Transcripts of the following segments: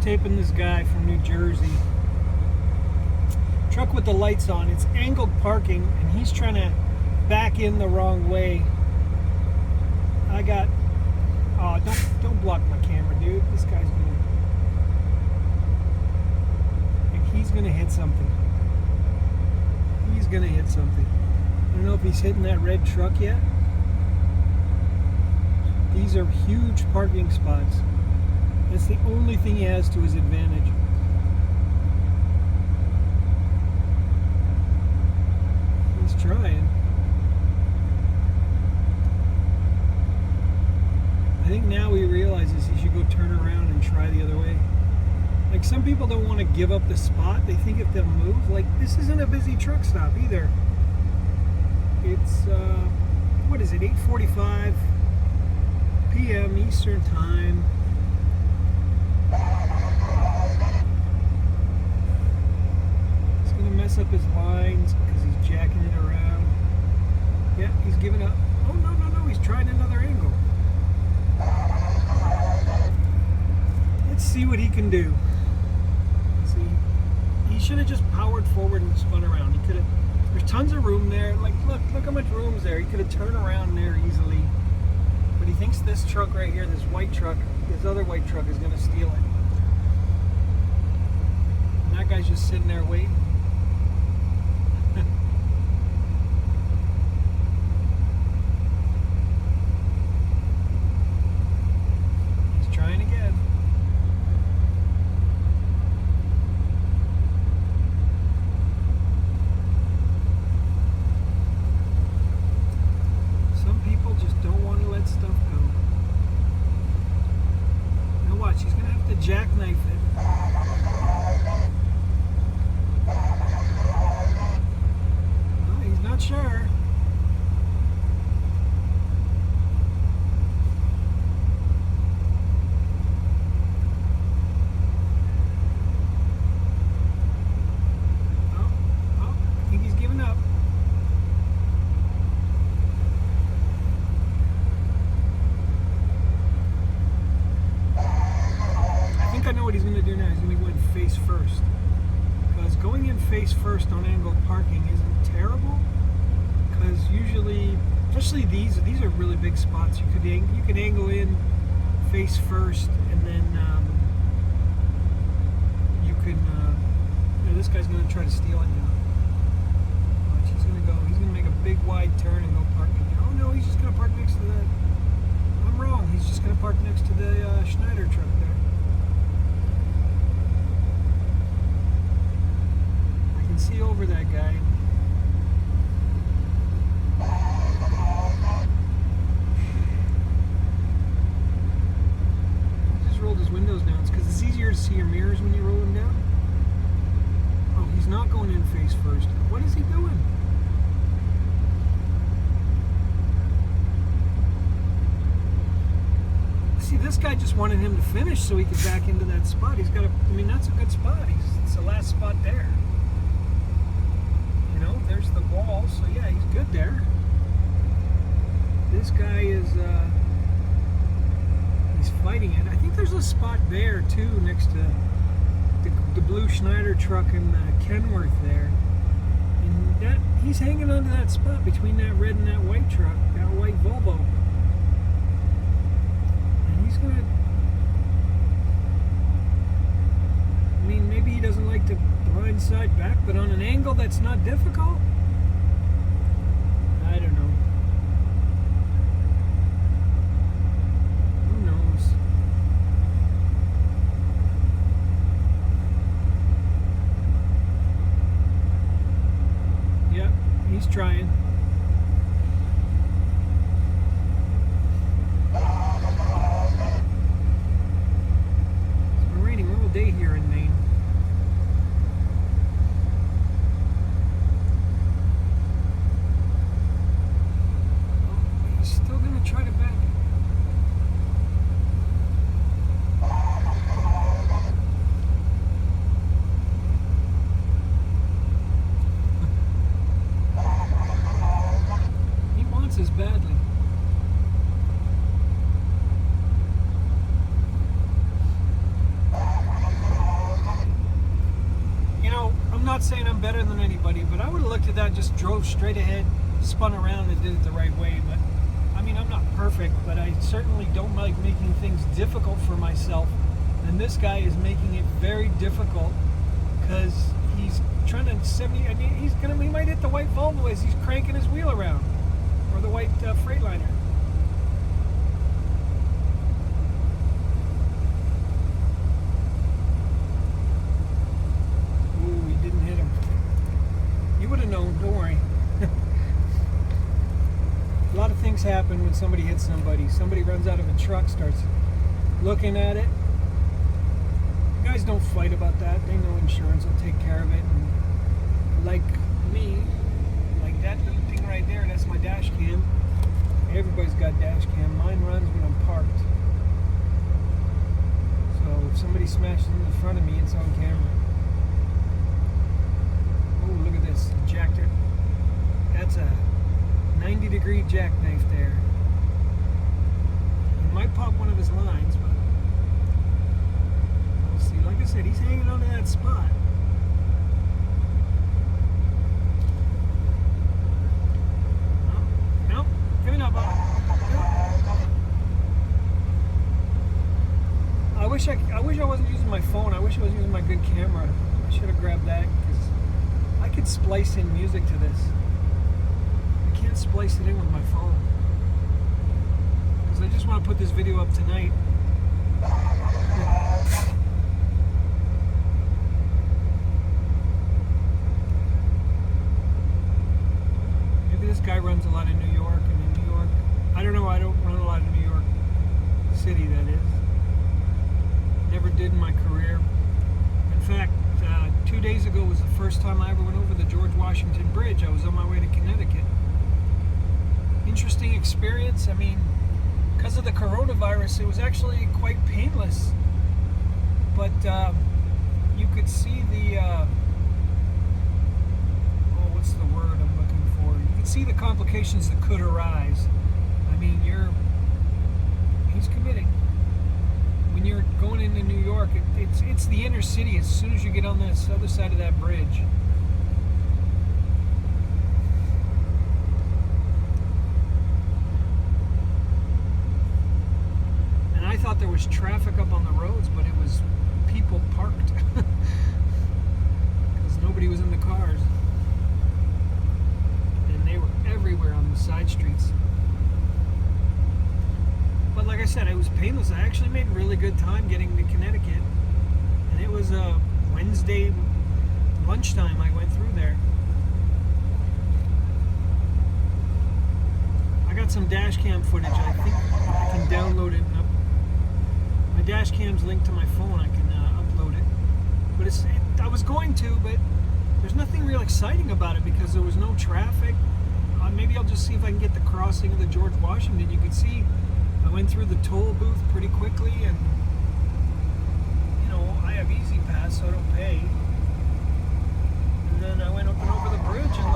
videotaping this guy from New Jersey. Truck with the lights on. It's angled parking, and he's trying to back in the wrong way. I got... Oh, don't block my camera, dude. This guy's gonna... Like, he's gonna hit something. He's gonna hit something. I don't know if he's hitting that red truck yet. These are huge parking spots. That's the only thing he has to his advantage. He's trying. I think now he realizes he should go turn around and try the other way. Like, some people don't want to give up the spot. They think if they'll move, like, this isn't a busy truck stop either. It's, what is it, 8:45 p.m. Eastern Time. He's going to mess up his lines because he's jacking it around. Yeah, he's giving up. Oh, no, he's trying another angle. Let's see what he can do. See, he should have just powered forward and spun around. He could have. There's tons of room there. Like, look how much room's there. He could have turned around there easily. But he thinks this truck right here, this white truck, his other white truck is going to steal it. And that guy's just sitting there waiting. He's trying again. Some people just don't want to let stuff go. Now watch, he's going to have to jackknife it. Well, he's not sure. Oh, I think he's giving up. I know what he's going to do now. He's going to go in face first. Because going in face first on angled parking isn't terrible. Because usually, especially these are really big spots. You could angle in face first, and then you can. This guy's going to try to steal it now. Watch, he's going to go. He's going to make a big wide turn and go parking. Oh no, he's just going to park next to that. I'm wrong. He's just going to park next to the Schneider truck there. See over that guy. He just rolled his windows down. It's because it's easier to see your mirrors when you roll them down. Oh, he's not going in face first. What is he doing? See, this guy just wanted him to finish so he could back into that spot. He's got that's a good spot. It's the last spot there. There's the wall, so yeah, he's good there. This guy is, he's fighting it. I think there's a spot there, too, next to the blue Schneider truck and Kenworth there. And he's hanging onto that spot between that red and that white truck, that white Volvo. And he's going to... maybe he doesn't like to blindside back, but on an angle that's not difficult? I don't know. Who knows? Yep, he's trying. It's been raining all day here in Maine. Try to back. not saying I'm better than anybody, but I would have looked at that, just drove straight ahead, spun around, and did it the right way. But I mean, I'm not perfect, but I certainly don't like making things difficult for myself. And this guy is making it very difficult because he's trying to 70. I mean, he might hit the white Volvo as he's cranking his wheel around, or the white Freightliner. Ooh, he didn't hit him. You would have known. Don't worry. A lot of things happen when somebody hits somebody. Somebody runs out of a truck, starts looking at it. Guys don't fight about that. They know insurance will take care of it. And like me, like that little thing right there, that's my dash cam. Everybody's got dash cam. Mine runs when I'm parked. So if somebody smashes in front of me, it's on camera. Oh, look at this. Jacked it. That's a 90-degree jackknife there. He might pop one of his lines, but we'll see. Like I said, he's hanging on to that spot. No, give it up. I wish I wasn't using my phone. I wish I was using my good camera. I should have grabbed that because I could splice in music to this. I can't splice it in with my phone because I just want to put this video up tonight. Maybe this guy runs a lot in New York, and in New York, I don't know, I don't run a lot in New York City, that is. Never did in my career. In fact, 2 days ago was the first time I ever went over the George Washington Bridge. I was on my way to Connecticut. Interesting experience. I mean, because of the coronavirus, it was actually quite painless. But you could see the, what's the word I'm looking for? You could see the complications that could arise. I mean, he's committing. When you're going into New York, it's the inner city as soon as you get on this other side of that bridge. And I thought there was traffic up on the roads, but it was people parked because nobody was in the cars. And they were everywhere on the side streets. But like I said, it was painless. I actually made really good time getting to Connecticut. And it was a Wednesday lunchtime I went through there. I got some dash cam footage. I think I can download it. My dash cam's linked to my phone. I can upload it. But I was going to, but there's nothing real exciting about it because there was no traffic. Maybe I'll just see if I can get the crossing of the George Washington. You can see I went through the toll booth pretty quickly, and you know, I have Easy Pass, so I don't pay. And then I went up and over the bridge, and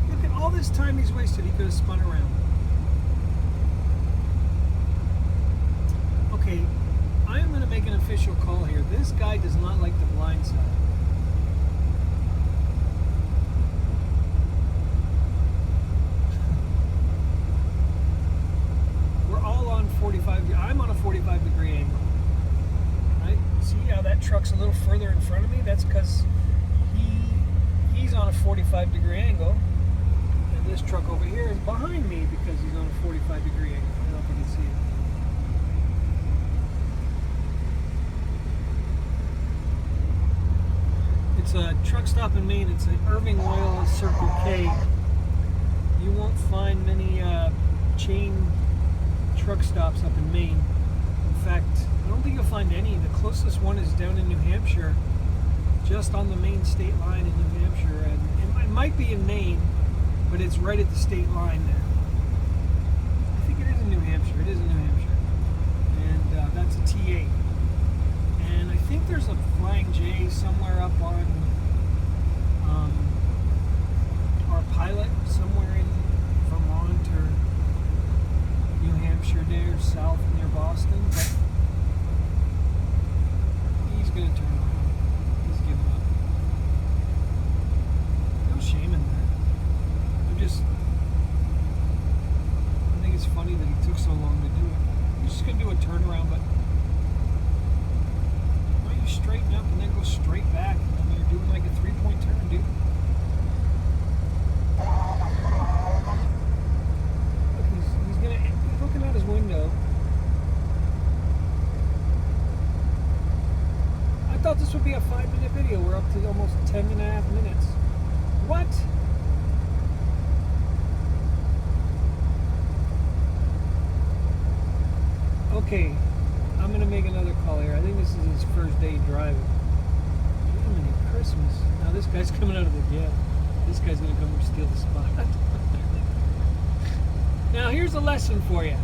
look at all this time he's wasted. He could have spun around. Okay, I am going to make an official call here. This guy does not like the blind side. I'm on a 45-degree angle. Right? See how that truck's a little further in front of me? That's because he's on a 45-degree angle, and this truck over here is behind me because he's on a 45-degree angle. I don't know if you can see it. It's a truck stop in Maine. It's an Irving Oil Circle K. You won't find many chain truck stops up in Maine. In fact, I don't think you'll find any. The closest one is down in New Hampshire, just on the Maine state line in New Hampshire, and it might be in Maine, but it's right at the state line there. I think it is in New Hampshire. It is in New Hampshire, and that's a T8. And I think there's a Flying J somewhere up on our Pilot, somewhere in Vermont or New Hampshire there, south near Boston, but he's going to turn around. He's giving up. just gonna do a turnaround, but why don't you straighten up and then go straight back? I mean, you're doing like a 3-point turn, dude. Look, he's looking out his window. I thought this would be a 5-minute video. We're up to almost 10.5 minutes. What? Okay, I'm gonna make another call here. I think this is his first day driving. Jiminy Christmas. Now this guy's coming out of the jail. This guy's gonna come and steal the spot. Now here's a lesson for you.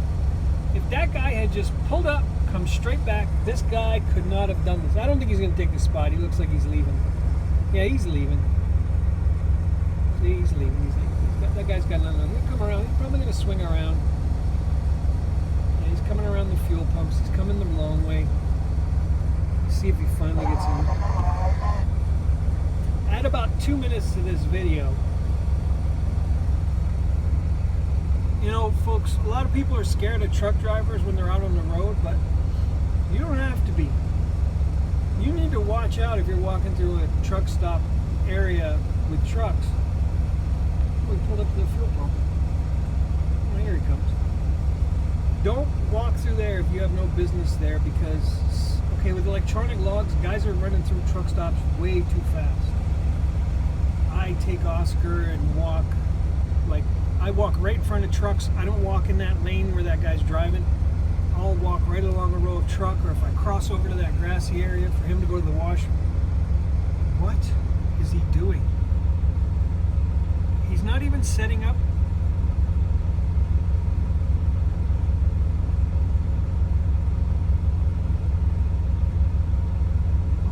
If that guy had just pulled up, come straight back, this guy could not have done this. I don't think he's gonna take the spot. He looks like he's leaving. Yeah, he's leaving. See, he's leaving. That guy's got nothing. He'll come around. He's probably gonna swing around. He's coming around the fuel pumps. He's coming the long way. See if he finally gets in. Add about 2 minutes to this video. You know, folks, a lot of people are scared of truck drivers when they're out on the road, but you don't have to be. You need to watch out if you're walking through a truck stop area with trucks. We pulled up to the fuel pump. Oh, here he comes. Don't walk through there if you have no business there, because, okay, with electronic logs, guys are running through truck stops way too fast. I take Oscar and walk, like, I walk right in front of trucks. I don't walk in that lane where that guy's driving. I'll walk right along a row of truck, or if I cross over to that grassy area for him to go to the washroom. What is he doing? He's not even setting up.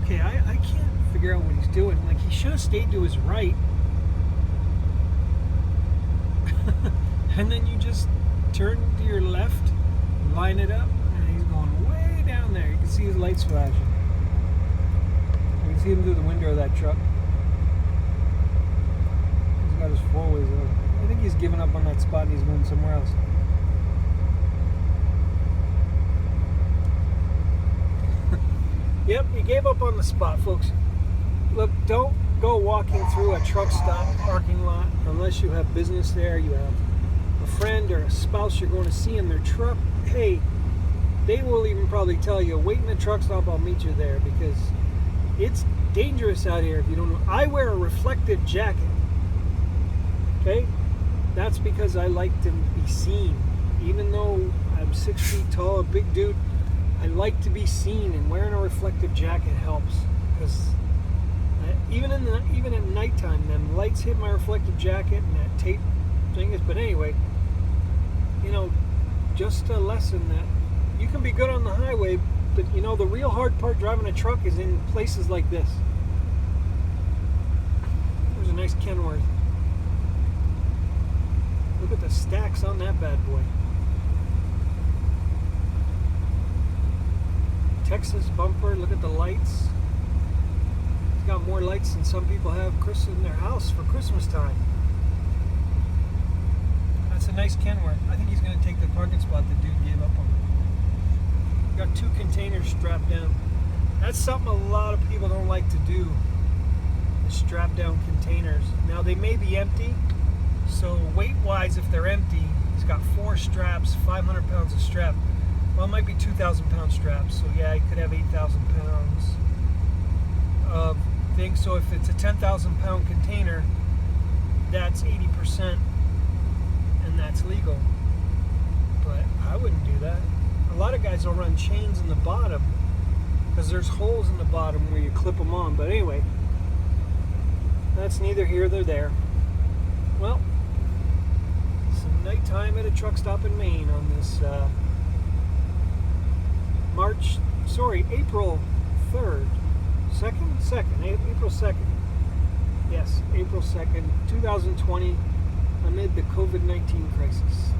Okay, I can't figure out what he's doing. Like, he should have stayed to his right. And then you just turn to your left, line it up, and he's going way down there. You can see his lights flashing. You can see him through the window of that truck. He's got his four-ways up. I think he's given up on that spot and he's going somewhere else. Yep, he gave up on the spot, folks. Look, don't go walking through a truck stop parking lot unless you have business there, you have a friend or a spouse you're going to see in their truck. Hey, they will even probably tell you, wait in the truck stop, I'll meet you there, because it's dangerous out here if you don't know. I wear a reflective jacket, okay? That's because I like to be seen. Even though I'm 6 feet tall, a big dude, I like to be seen, and wearing a reflective jacket helps, because even at nighttime, them lights hit my reflective jacket and that tape thing is. But anyway, you know, just a lesson that you can be good on the highway, but you know, the real hard part driving a truck is in places like this. There's a nice Kenworth. Look at the stacks on that bad boy. Texas bumper, look at the lights. It's got more lights than some people have in their house for Christmas time. That's a nice Kenworth. I think he's going to take the parking spot the dude gave up on. Got 2 containers strapped down. That's something a lot of people don't like to do, is strap down containers. Now they may be empty, so weight-wise, if they're empty, he's got 4 straps, 500 pounds of strap. Well, it might be 2,000 pound straps, so yeah, he could have 8,000 pounds of thing. So if it's a 10,000 pound container, that's 80%, and that's legal. But I wouldn't do that. A lot of guys will run chains in the bottom because there's holes in the bottom where you clip them on. But anyway, that's neither here nor there. Well, some nighttime at a truck stop in Maine on this April 3rd, April 2nd. Yes, April 2nd, 2020, amid the COVID-19 crisis.